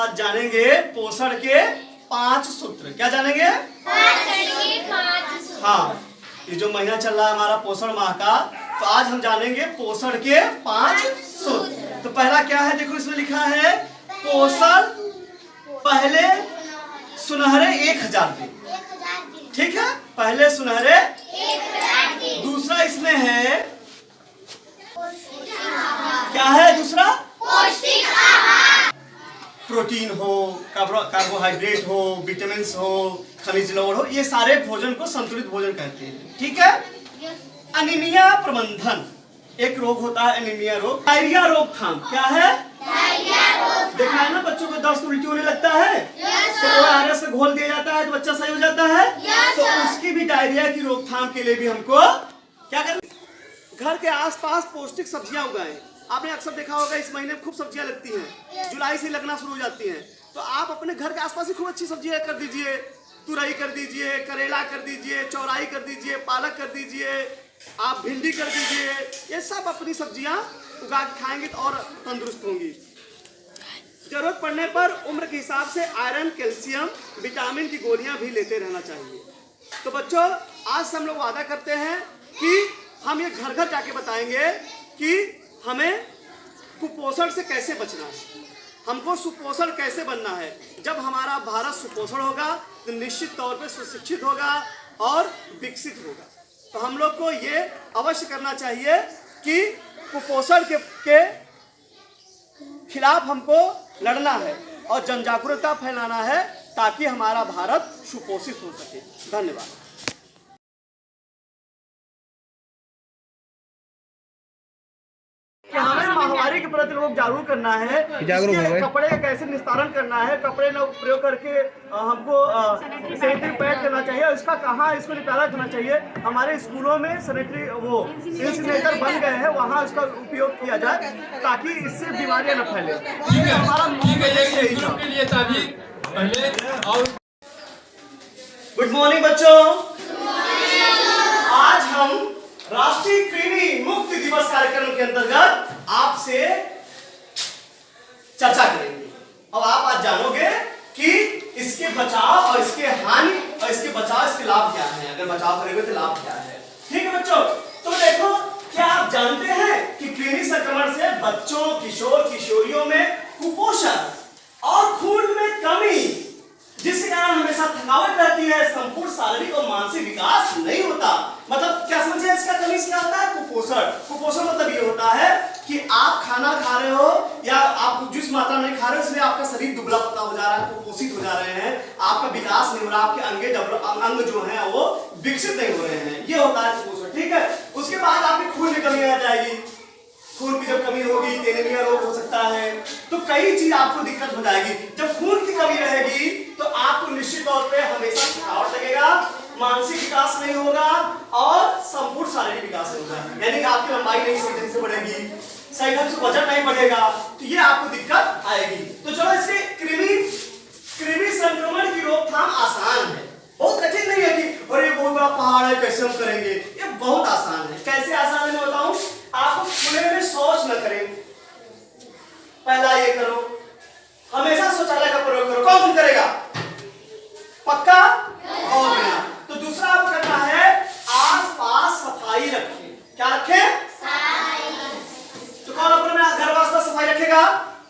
आज जानेंगे पोषण के 5 सूत्र। क्या जानेंगे? हाँ, ये जो महीना चल रहा है हमारा पोषण माह का, तो आज हम जानेंगे पोषण के 5 सूत्र। तो पहला क्या है? देखो इसमें लिखा है पोषण पहले सुनहरे 1000 दिन। ठीक है, पहले सुनहरे 1000 दिन। दूसरा इसमें है, क्या है दूसरा? पौष्टिक आहार। प्रोटीन हो, कार्बोहाइड्रेट हो, विटामिन हो, खनिज लवण हो, ये सारे भोजन को संतुलित भोजन कहते हैं। ठीक है। अनीमिया प्रबंधन, एक रोग होता है अनीमिया रोग। डायरिया रोकथाम, क्या है? देखा है ना, बच्चों को दस्त उल्टी होने लगता है तो ORS में घोल दिया जाता है तो बच्चा सही हो जाता है। तो उसकी भी डायरिया की रोकथाम के लिए भी हमको क्या करना? घर के आसपास पौष्टिक सब्जियां उगाएं। आपने अक्सर देखा होगा इस महीने में खूब सब्जियां लगती हैं, जुलाई से लगना शुरू हो जाती हैं। तो आप अपने घर के आसपास ही खूब अच्छी सब्जियां कर दीजिए। तुरई कर दीजिए, करेला कर दीजिए, चौराई कर दीजिए, पालक कर दीजिए, आप भिंडी कर दीजिए। ये सब अपनी सब्जियां उगा के खाएंगे तो और तंदुरुस्त होंगी। जरूरत पड़ने पर उम्र के हिसाब से आयरन, कैल्शियम, विटामिन की गोलियां भी लेते रहना चाहिए। तो बच्चों, आज से हम लोग वादा करते हैं कि हम ये घर घर जाके बताएंगे कि हमें कुपोषण से कैसे बचना है, हमको सुपोषण कैसे बनना है। जब हमारा भारत सुपोषण होगा तो निश्चित तौर पे सुशिक्षित होगा और विकसित होगा। तो हम लोग को ये अवश्य करना चाहिए कि कुपोषण के खिलाफ हमको लड़ना है और जन जागरूकता फैलाना है ताकि हमारा भारत सुपोषित हो सके। धन्यवाद। हमें महामारी के प्रति लोग जागरूक करना है, कपड़े का कैसे निस्तारण करना है, कपड़े न प्रयोग करके हमको सैनिटरी पैड करना चाहिए, इसका कहाँ इसको निकाला करना चाहिए। हमारे स्कूलों में सैनिटरी वो इंसिनेटर बन गए हैं, वहाँ इसका उपयोग किया जाए ताकि इससे बीमारियां न फैले। हमारा गुड मॉर्निंग बच्चों, आज हम राष्ट्रीय कृमि मुक्त दिवस कार्यक्रम के अंतर्गत आपसे चर्चा करेंगे। अब आप आज जानोगे कि इसके बचाव और इसके हानि और इसके बचाव इसके लाभ क्या है। अगर बचाव करेंगे तो लाभ क्या है। ठीक है बच्चों, तो देखो, क्या आप जानते हैं कि कृमि संक्रमण से बच्चों, किशोर किशोरियों में कुपोषण और खून में कमी, जिसके कारण हमेशा थकावट रहती है, संपूर्ण शारीरिक और मानसिक विकास नहीं होता। मतलब क्या समझे इसका कमी से क्या होता है? कुपोषण। कुपोषण मतलब ये होता है कि आप खाना खा रहे हो या आप जिस मात्रा में खा रहे हो इसलिए आपका शरीर दुबला पतला हो जा रहा है, कुपोषित हो जा रहे हैं, आपका विकास नहीं हो रहा, आपके अंग जो है वो विकसित नहीं हो रहे हैं, ये होता है कुपोषण। ठीक है। उसके बाद आपके खून में कमी आ जाएगी, खून की जब कमी होगी तो एनीमिया रोग हो सकता है, तो कई चीज आपको दिक्कत हो जाएगी। जब खून की कमी रहेगी तो आपको निश्चित तौर पे हमेशा थकावट लगेगा, मानसिक विकास नहीं होगा और संपूर्ण शारीरिक विकास नहीं होगा, यानी आपकी लंबाई नहीं सही ढंग से बढ़ेगी, सही ढंग से वजन नहीं बढ़ेगा, तो ये आपको दिक्कत आएगी। तो चलो, इसके कृमि संक्रमण की रोकथाम आसान है, बहुत कठिन नहीं है कि और ये बहुत बड़ा पहाड़ है कैसे हम करेंगे। ये बहुत आसान है। कैसे आसान है मैं बताऊं? आपको खुले में शौच न करें, पहला ये करो। हमेशा शौचालय का प्रयोग करो। कौन करेगा? पक्का? और बिना। तो दूसरा आपको करना है, आसपास सफाई रखें। क्या रखें? सफाई। तो कौन अपने घर वास्ता सफाई रखेगा?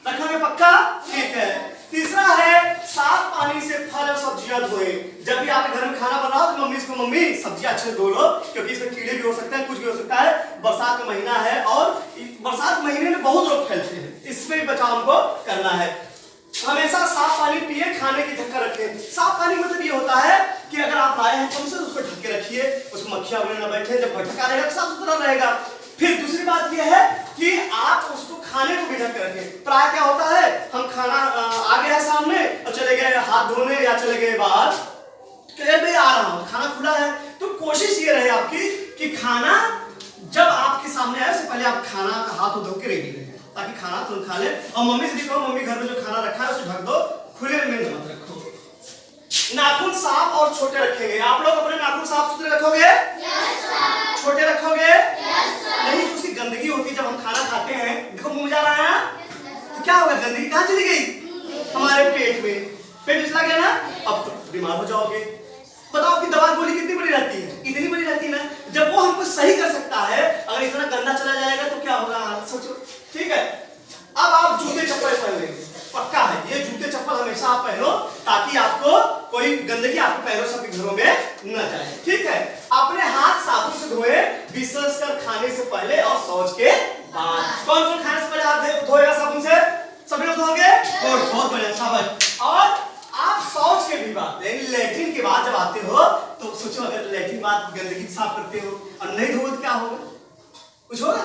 रखेंगे पक्का? ठीक है। तीसरा है, साफ पानी से फल और सब्जियां धोए। जब भी आपके घर में खाना बन रहा हो तो मम्मी सब्जियां अच्छे से धो लो, क्योंकि इसमें कीड़े भी हो सकते हैं, कुछ भी हो सकता है। बरसात का महीना है और बरसात महीने में बहुत रोग फैलते हैं, इसमें भी बचाव हमको करना है। हमेशा साफ पानी पिए, खाने की ढक्कन रखें। साफ पानी मतलब ये होता है कि अगर आप लाए हैं तो उसको ढक के रखिए, उसमें मक्खियां वगैरह न बैठे, जब ढका रहेगा साफ सुथरा रहेगा। फिर दूसरी बात यह है कि आप उसको खाने को भी ढक के रखें। प्राय क्या होता है, हम खाना आ गया सामने और चले गए हाथ धोने या चले गए बाहर, भाई आ रहा हूं, खाना खुला है। तो कोशिश ये रहे आपकी कि खाना जब आपके सामने आए उससे पहले आप खाना का हाथ धो के रेडी रहे, ताकि खाना तुम खा ले। और मम्मी से भी कहो, मम्मी घर में जो खाना रखा है उसे ढक दो, खुले में मत रखो। नाखून साफ और छोटे रखेंगे। आप लोग अपने नाखून साफ सुथरे रखोगे? यस, छोटे रखोगे? यस, नहीं तो उसकी गंदगी होती है। जब हम खाना खाते हैं, देखो मुंह जा रहा है तो क्या होगा, गंदगी कहाँ चली गई? हमारे पेट में, पेट चला गया ना, अब तो बीमार हो जाओगे। बताओ आपकी दवा गोली कितनी बड़ी रहती है, इतनी बड़ी रहती है ना। जब वो हमको सही कर सकता है, अगर इतना गंदा चला जाएगा तो क्या होगा सोचो। ठीक है, अब आप जूते चप्पल पहन लेंगे, पक्का है ये जूते चप्पल हमेशा आप पहनो, ताकि आपको कोई गंदगी आपके पैरों से घरों में न जाए। ठीक है, अपने हाथ साबुन से धोए, विशेषकर खाने से पहले और शौच के बाद। कौन कौन खाने से पहले हाथ धोएगा साबुन से? सभी लोग धोगे? बहुत बढ़िया, शाबाश। और आप शौच के भी बाद, लैट्रिन के बाद जब आते हो तो सोचो, अगर लैट्रिन बाद गंदगी साफ करते हो और नहीं धोगे तो क्या होगा? कुछ होगा?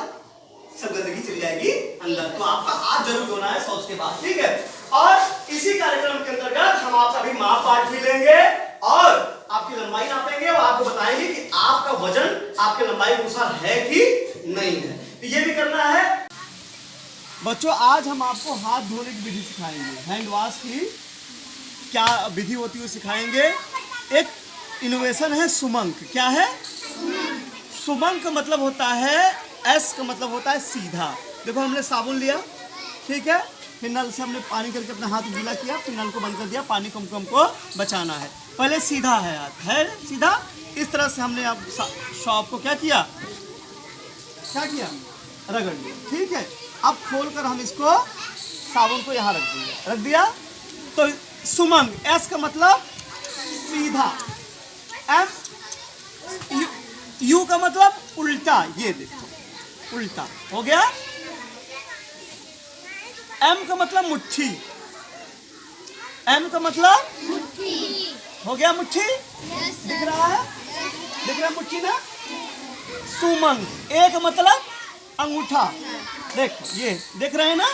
सब गंदगी चली जाएगी अंदर। तो आपका हाथ जरूर धोना है शौच के बाद। ठीक है, और इसी कार्यक्रम के अंतर्गत हम आपका भी माप पाठ भी लेंगे और आपकी लंबाई नापेंगे और आपको बताएंगे कि आपका वजन आपके लंबाई के अनुसार है कि नहीं है। तो ये भी करना है बच्चों। आज हम आपको हाथ धोने की विधि सिखाएंगे, हैंड वॉश की क्या विधि होती है सिखाएंगे। एक इनोवेशन है सुमंक। क्या है? सुमंक मतलब होता है, एस का मतलब होता है सीधा। देखो हमने साबुन लिया, ठीक है, फिर नल से हमने पानी करके अपना हाथ गीला किया, फिर नल को बंद कर दिया, पानी कम कम को बचाना है। पहले सीधा है हाथ, है सीधा। इस तरह से हमने अब शॉप को क्या किया, रगड़ लिया। ठीक है, अब खोलकर हम इसको साबुन को यहाँ रख दिया। तो सुमंग, एस का मतलब सीधा, एम यू का मतलब उल्टा, ये देखो उल्टा हो गया। एम का मतलब मुट्ठी, एम का मतलब मुट्ठी हो गया, मुट्ठी दिख रहा है, दिख रहा है मुट्ठी ना। सुमंग, ए का मतलब अंगूठा, देखो ये देख रहे हैं ना,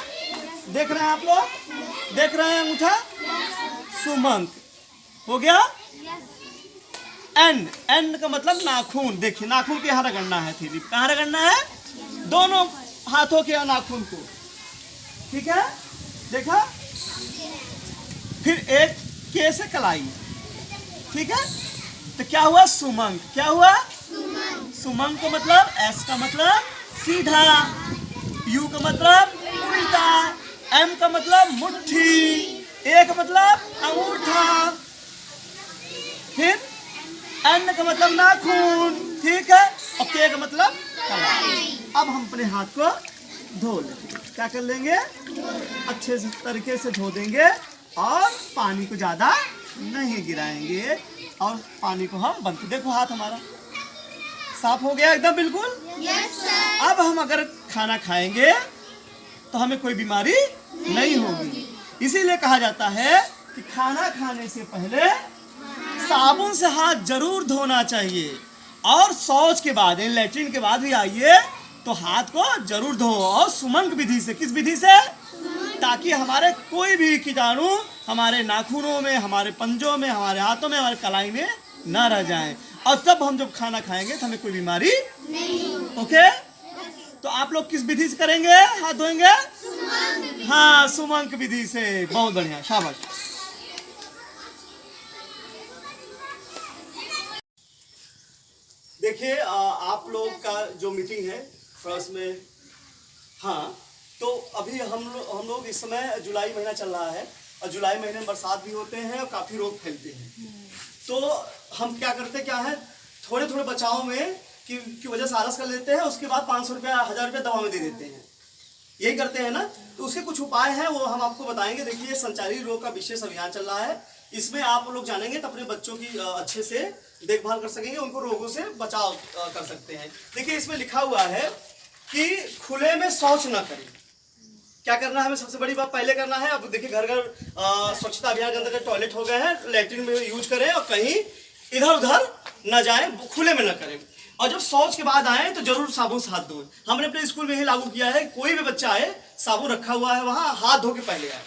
देख रहे हैं आप लोग, देख रहे हैं अंगूठा। सुमंग हो गया। एन, एन का मतलब नाखून, देखिए नाखून के यहाँ रगड़ना है, थी कहाँ रगड़ना है? दोनों हाथों के नाखून को, ठीक है, देखा। फिर एक के से कलाई, ठीक है। तो क्या हुआ? सुमंग। क्या हुआ? सुमंग का मतलब, एस का मतलब सीधा, यू का मतलब उल्टा, एम का मतलब मुट्ठी, ए का मतलब अंगूठा, फिर एन का मतलब नाखून, ठीक है, और के का मतलब कलाई। अब हम अपने हाथ को धो लेंगे। क्या कर लेंगे? अच्छे से तरीके से धो देंगे और पानी को ज्यादा नहीं गिराएंगे और पानी को हम बंद। देखो हाथ हमारा साफ हो गया एकदम बिल्कुल। Yes sir. अब हम अगर खाना खाएंगे तो हमें कोई बीमारी नहीं होगी। इसीलिए कहा जाता है कि खाना खाने से पहले साबुन से हाथ जरूर धोना चाहिए और शौच के बाद, लैट्रिन के बाद भी आइए तो हाथ को जरूर धो, और सुमंक विधि से। किस विधि से? ताकि हमारे कोई भी कीटाणु हमारे नाखूनों में, हमारे पंजों में, हमारे हाथों में, हमारे कलाई में न रह जाएं, और तब हम जब खाना खाएंगे तो हमें कोई बीमारी नहीं। ओके। तो आप लोग किस विधि से करेंगे हाथ धोएंगे? हाँ, सुमंक विधि से। बहुत बढ़िया, शाबाश। देखिए आप लोग का जो मीटिंग है फर्स्ट में, हाँ, तो अभी हम लोग इस समय जुलाई महीना चल रहा है और जुलाई महीने में बरसात भी होते हैं और काफ़ी रोग फैलते हैं। तो हम क्या करते क्या है, थोड़े थोड़े बचाव में की वजह से आलस कर लेते हैं, उसके बाद 500 रुपया 1000 रुपया दवा में दे देते हैं, यही करते हैं ना। तो उसके कुछ उपाय हैं, वो हम आपको बताएंगे। देखिए संचारी रोग का विशेष अभियान चल रहा है, इसमें आप लोग जानेंगे तो अपने बच्चों की अच्छे से देखभाल कर सकेंगे, उनको रोगों से बचाव कर सकते हैं। देखिए इसमें लिखा हुआ है कि खुले में शौच न करें। क्या करना है हमें? सबसे बड़ी बात पहले करना है, अब देखिए घर घर स्वच्छता अभियान के अंदर टॉयलेट हो गए हैं, लैट्रिन में यूज करें और कहीं इधर उधर न जाएं, खुले में न करें। और जब शौच के बाद आए तो जरूर साबुन से हाथ धोएं। हमने अपने स्कूल में ही लागू किया है, कोई भी बच्चा आए साबुन रखा हुआ है वहाँ, हाथ धो के पहले आए।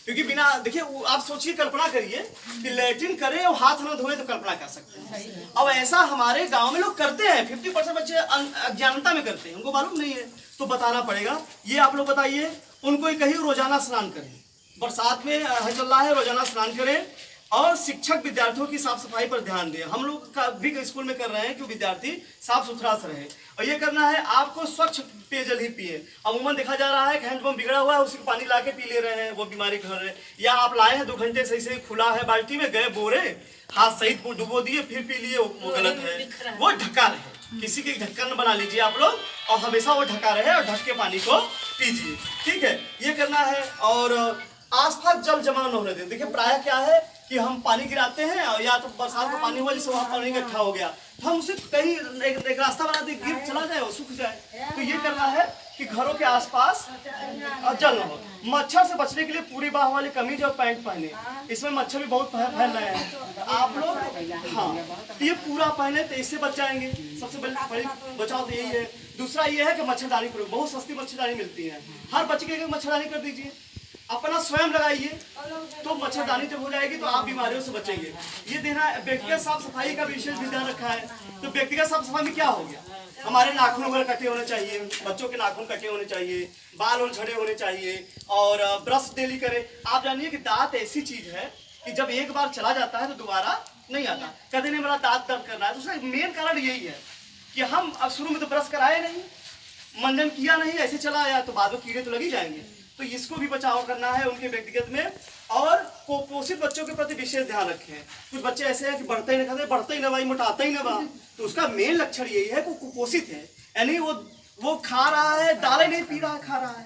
क्योंकि बिना, देखिए आप सोचिए, कल्पना करिए कि लैट्रिन करें और हाथ न धोए, तो कल्पना कर सकते हैं। अब ऐसा हमारे गांव में लोग करते हैं, 50% बच्चे अज्ञानता में करते हैं, उनको मालूम नहीं है, तो बताना पड़ेगा। ये आप लोग बताइए, उनको कहिए रोजाना स्नान करें, बरसात में चल रहा है, रोजाना स्नान करें। और शिक्षक विद्यार्थियों की साफ सफाई पर ध्यान दें। हम लोग का भी स्कूल में कर रहे हैं कि विद्यार्थी साफ सुथरा से रहे, और ये करना है आपको स्वच्छ पेयजल ही पिए। अमूमन देखा जा रहा है कि हैंडपंप बिगड़ा हुआ है, उसी पानी ला के पी ले रहे हैं, वो बीमारी घर रहे। या आप लाए हैं 2 घंटे सही से खुला है बाल्टी में, गए बोरे हाथ सहित को डुबो दिए फिर पी लिए, वो गलत है, वो ढक्का रहे। किसी के ढक्कन बना लीजिए आप लोग, और हमेशा वो ढका रहे और ढक के पानी को पीजिए, ठीक है, ये करना है। और आसपास जल जमा न होने दें। देखिए प्राय क्या है कि हम पानी गिराते हैं, और या तो बरसात का पानी हुआ जिससे वहाँ पानी इकट्ठा हो गया, तो हम उसे कहीं एक रास्ता बना दें, गिर चला जाए और सूख जाए। तो ये करना है कि घरों के आसपास जल न हो। मच्छर से बचने के लिए पूरी बाह वाली कमीज और पैंट पहने, इसमें मच्छर भी बहुत फैल रहे हैं आप लोग, हाँ ये पूरा पहने तो इससे बच जाएंगे। सबसे बड़ी बचाव तो यही है। दूसरा ये है कि मच्छरदानी प्रयोग, बहुत सस्ती मच्छरदानी मिलती है, हर बच्चे के मच्छरदानी कर दीजिए, अपना स्वयं लगाइए, तो मच्छरदानी जब हो जाएगी तो आप बीमारियों से बचेंगे। ये देना व्यक्तिगत साफ सफाई का भी विशेष ध्यान रखा है। तो व्यक्तिगत साफ सफाई में क्या हो गया, हमारे नाखून वगैरह कटे होने चाहिए, बच्चों के नाखून कटे होने चाहिए, बाल और झड़े होने चाहिए, और ब्रश डेली करें। आप जानिए कि दांत ऐसी चीज है कि जब एक बार चला जाता है तो दोबारा नहीं आता। कहते नहीं मेरा दांत दर्द कर रहा है, तो उसका मेन कारण यही है कि हम अब शुरू में तो ब्रश कराए नहीं, मंजन किया नहीं, ऐसे चला आया, तो बाद में कीड़े तो लग ही जाएंगे। तो इसको भी बचाव करना है उनके व्यक्तिगत में। और कुपोषित बच्चों के प्रति विशेष ध्यान रखें। कुछ बच्चे ऐसे हैं कि बढ़ते ही नहीं खाते, बढ़ते ही ना भाई, मोटाते ही ना बा, तो उसका मेन लक्षण यही है कि कुपोषित है, यानी वो खा रहा है, दालें नहीं पी रहा है, खा रहा है।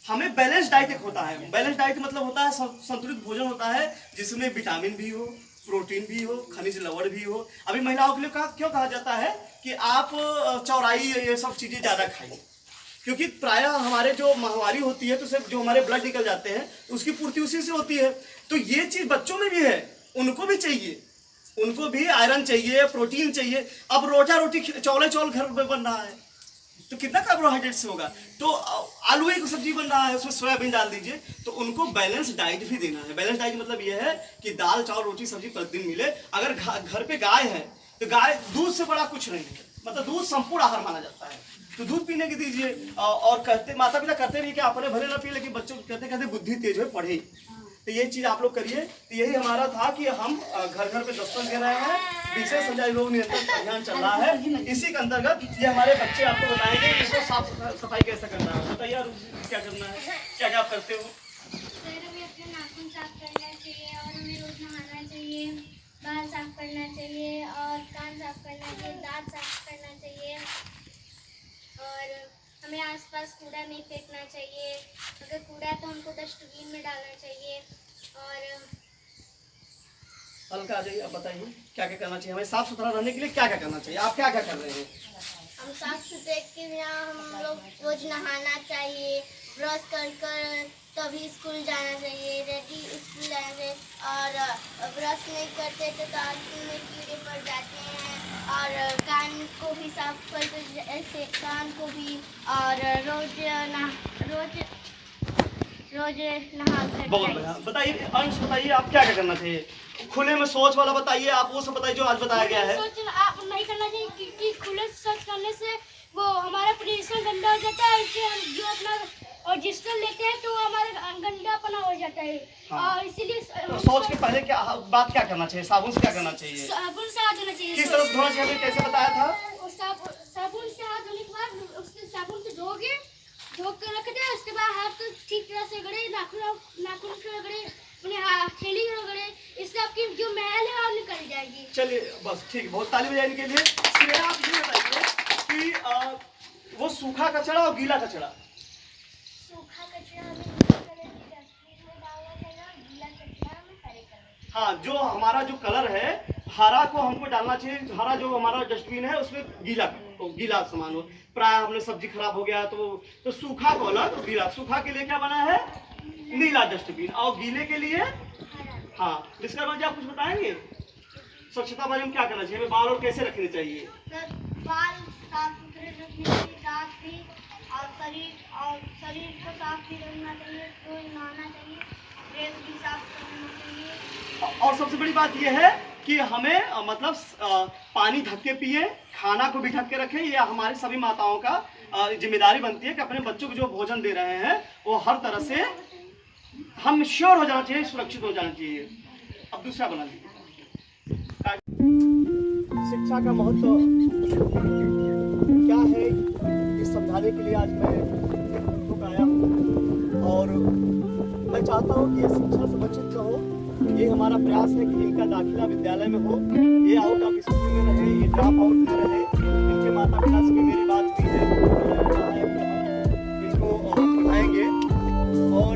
हमें बैलेंस डाइट एक होता है, बैलेंस डाइट मतलब होता है संतुलित भोजन होता है, जिसमें विटामिन भी हो, प्रोटीन भी हो, खनिज लवण भी हो। अभी महिलाओं के लिए क्यों कहा जाता है कि आप चौराई ये सब चीजें ज्यादा खाइए, क्योंकि प्रायः हमारे जो माहवारी होती है तो सिर्फ जो हमारे ब्लड निकल जाते हैं उसकी पूर्ति उसी से होती है। तो ये चीज बच्चों में भी है, उनको भी चाहिए, उनको भी आयरन चाहिए, प्रोटीन चाहिए। अब रोटी चौल घर में बन रहा है तो कितना कार्बोहाइड्रेट से होगा, तो आलू की सब्जी बन रहा है उसमें सोयाबीन डाल दीजिए, तो उनको बैलेंस डाइट भी देना है। बैलेंस डाइट मतलब यह है कि दाल चावल रोटी सब्जी प्रतिदिन मिले। अगर घर पे गाय है तो गाय दूध से बड़ा कुछ नहीं है, मतलब दूध संपूर्ण आहार माना जाता है, तो दूध पीने की दीजिए। और कहते माता पिता कहते भी कि अपने भले ना पिए, लेकिन बच्चों कहते कहते बुद्धि तेज हो पढ़े। तो ये चीज आप लोग करिए। तो यही हमारा था कि हम घर घर पे दस्तक दे रहे हैं, विशेष संचारी रोग नियंत्रण अभियान चल रहा है। इसी के अंतर्गत ये हमारे बच्चे आपको बताएंगे कि इसको साफ सफाई कैसे करना है। बताइए क्या करना है, क्या क्या आप करते हो? हमें अपने नाखून साफ करना चाहिए, और हमें रोज नहाना चाहिए, बाल साफ करना चाहिए, और कान साफ करना चाहिए, दांत साफ करना चाहिए, और हमें आसपास कूड़ा नहीं फेंकना चाहिए। अगर कूड़ा है तो हमको डस्टबिन में डालना चाहिए। और हल्का आ जाइए, आप बताइए क्या क्या करना चाहिए, हमें साफ सुथरा रहने के लिए क्या क्या करना चाहिए, आप क्या क्या कर रहे हैं? हम साफ सुथरे के बिना हम लोग रोज नहाना चाहिए, ब्रश कर तभी स्कूल जाना चाहिए, रेडी स्कूल जाना चाहिए। और ब्रश नहीं करते तो दांत में कीड़े पड़ जाते हैं। और कान को भी साफ करते, ऐसे कान को भी, और रोज नहा कर। बहुत बढ़िया। बताइए अंश, बताइए आप क्या क्या करना चाहिए? खुले में शौच वाला बताइए, आप वो सब बताइए जो आज बताया गया है। शौच आप नहीं करना चाहिए, क्योंकि खुले शौच करने से वो हमारा पोजीशन गंदा हो जाता है। इससे हम जो अपना और डिजिटल लेते हैं तो हमारा गंदापना हो जाता है। हाँ। और इसीलिए तो शौच के पहले क्या बात क्या करना चाहिए, साबुन से क्या करना चाहिए, साबुन से हाथ धोना चाहिए। किस तरह से धोना चाहिए, कैसे बताया था? साबुन से हाथ धोने के बाद उसके साबुन से धो के रख दे। उसके बाद हाथ को ठीक तरह से रगड़े, नाखून से रगड़े, अपने हथेली में रगड़े, इससे आपकी जो मैल है वो निकल जाएगी। चलिए बस ठीक, बहुत ताली बजाने के लिए। श्रेया आप ये बताइए कि वो सूखा कचरा और गीला कचरा, सूखा कचरा हमें डस्टबिन में डालना चाहिए, और गीला कचरा हमें हरे कलर। हाँ जो हमारा जो कलर है हरा को हमको डालना चाहिए। हरा जो हमारा डस्टबिन है उसमें गीला सामान हो। प्राय हमने सब्जी खराब हो गया तो सूखा को अलग, गीला। सूखा के लिए क्या बना है? नीला डस्टबिन, और गीले के लिए हाँ। इसका बारे आप कुछ बताएंगे? स्वच्छता बारे में क्या करना चाहिए, हमें बाल और कैसे रखने चाहिए? बाल साफ सुथरे रखने चाहिए, दांत भी, और शरीर को साफ भी रखना चाहिए, रोज नहाना चाहिए, ड्रेस भी साफ करना चाहिए। और सबसे बड़ी बात यह है कि हमें मतलब पानी ढक के पिए, खाना को भी ढक के रखें। यह हमारी सभी माताओं का जिम्मेदारी बनती है कि अपने बच्चों को जो भोजन दे रहे हैं वो हर तरह से हम श्योर हो जाना चाहिए, सुरक्षित हो जाना चाहिए। अब दूसरा बना लीजिए। शिक्षा का महत्व क्या है ये समझाने के लिए आज मैं बुक आया हूँ और मैं चाहता हूँ कि ये शिक्षा से वंचित न हो। ये हमारा प्रयास है कि इनका दाखिला विद्यालय में हो, ये आउट ऑफ स्कूल में रहे, ये ड्रॉप आउट में रहे। इनके माता पिता से भी मेरी बात हुई है, इनको पढ़ाएंगे। और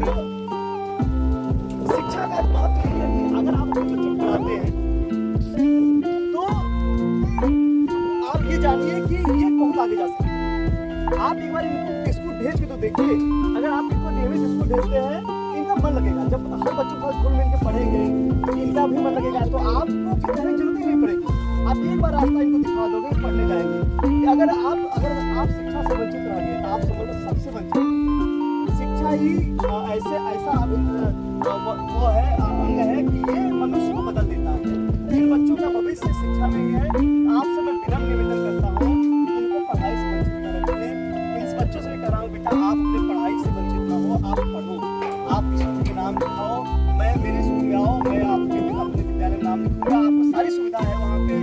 शिक्षा का महत्व ये है कि अगर आप अपने बच्चों को पढ़ाते हैं तो आप ये जानिए कि ये बहुत आगे जा सकते हैं। आप एक बार इनको स्कूल भेज के तो देखिए, अगर आप इनको नियमित स्कूल भेजते हैं इनका मन लगेगा। जब हर बच्चों को स्कूल में इनके पढ़ेंगे तो इनका भी मन लगेगा, तो आपको फिर कहने की जरूरत ही नहीं पड़ेगी। आप एक बार रास्ता इनको दिखा दोगे, पढ़ने जाएंगे। अगर आप शिक्षा से वंचित रहेंगे तो आप समझ लो सबसे वंचित। शिक्षा ही ऐसा वो है अंग है कि ये मनुष्य को बदल देता है। इन बच्चों का भविष्य शिक्षा में ही है। आपसे मैं विनम्र निवेदन करता हूँ इनको पढ़ाई से वंचित न रखिए। इस बच्चों से भी कह रहा हूँ बेटा आप अपनी पढ़ाई से वंचित न हो, आप पढ़ो, आप स्कूल के नाम लिखाओ। मैं मेरे स्कूल में आओ, मैं आपके अपने विद्यालय में नाम लिखूंगा। आपको सारी सुविधा है वहाँ पे,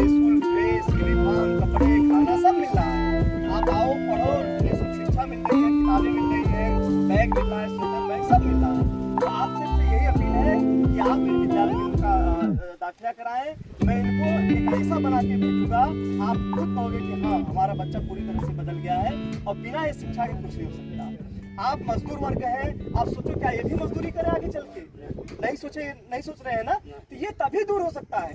स्कूल ड्रेस, यूनिफॉर्म, कपड़े, खाना सब मिल रहा है। आप आओ, पढ़ो, निःशुल्क शिक्षा मिल रही है, किताबें मिल रही है, बैग मिल रहा है, स्वेटर बैग सब मिल रहा है। तो आपसे यही अपील है कि आप मेरे विद्यालय में उनका दाखिला कराएं। मैं इनको एक ऐसा बना के भेजूंगा, आप खुद कहोगे कि हाँ हमारा बच्चा पूरी तरह से बदल गया है और बिना इस शिक्षा के कुछ नहीं हो सकता। आप मजदूर वर्ग हैं, आप सोचो क्या ये भी मजदूरी करें आगे चल के? नहीं सोच रहे हैं ना? तो ये तभी दूर हो सकता है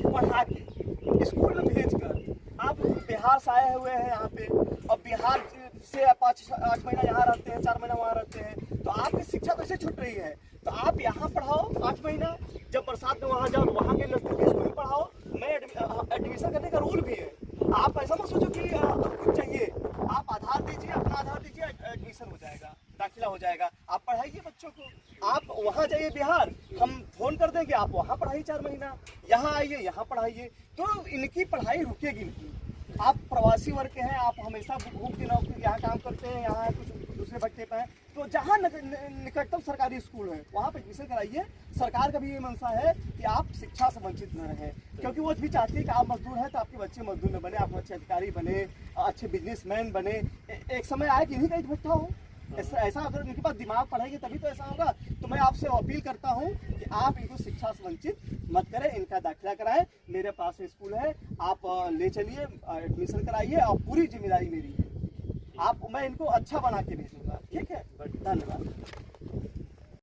पढ़ा के, स्कूल में भेज कर। आप बिहार से आए हुए हैं यहाँ पे और बिहार से 5-8 महीना यहाँ रहते हैं, 4 महीना वहाँ रहते हैं, तो आपकी शिक्षा कैसे छूट रही है? तो आप यहाँ पढ़ाओ 8 महीना, जब बरसात में वहाँ जाओ तो वहाँ के नजदीकी स्कूल में पढ़ाओ। मैं एडमिशन करने का रूल भी है। आप ऐसा मत सोचो कि कुछ चाहिए, आप आधार दीजिए, अपना आधार दीजिए, एडमिशन हो जाएगा, दाखिला हो जाएगा। आप पढ़ाइए बच्चों को। आप वहाँ जाइए बिहार, हम फोन कर देंगे, आप वहाँ पढ़ाइए 4 महीना, यहाँ आइए, यहाँ पढ़ाइए, तो इनकी पढ़ाई रुकेगी नहीं। आप प्रवासी वर्ग के हैं, आप हमेशा भूख की नौकरी यहाँ काम करते हैं, यहाँ कुछ दूसरे भट्टे पे हैं, तो जहाँ निकटतम सरकारी स्कूल है वहाँ पर एडमिशन कराइए। सरकार का भी ये मंशा है कि आप शिक्षा से वंचित न रहें, क्योंकि वो भी चाहती है कि आप मजदूर हैं तो आपके बच्चे मजदूर न बने, आप अच्छे अधिकारी बने, अच्छे बिजनेसमैन बने। एक समय आए कि इन्हीं का इकट्ठा हो। ऐसा अगर उनके पास दिमाग पढ़ेंगे तभी तो ऐसा होगा। तो मैं आपसे अपील करता हूँ कि आप इनको शिक्षा से वंचित मत करें, इनका दाखिला कराएं। मेरे पास स्कूल है, आप ले चलिए, एडमिशन कराइए और पूरी जिम्मेदारी मेरी है। मैं इनको अच्छा बना के भेजूंगा। ठीक है, धन्यवाद।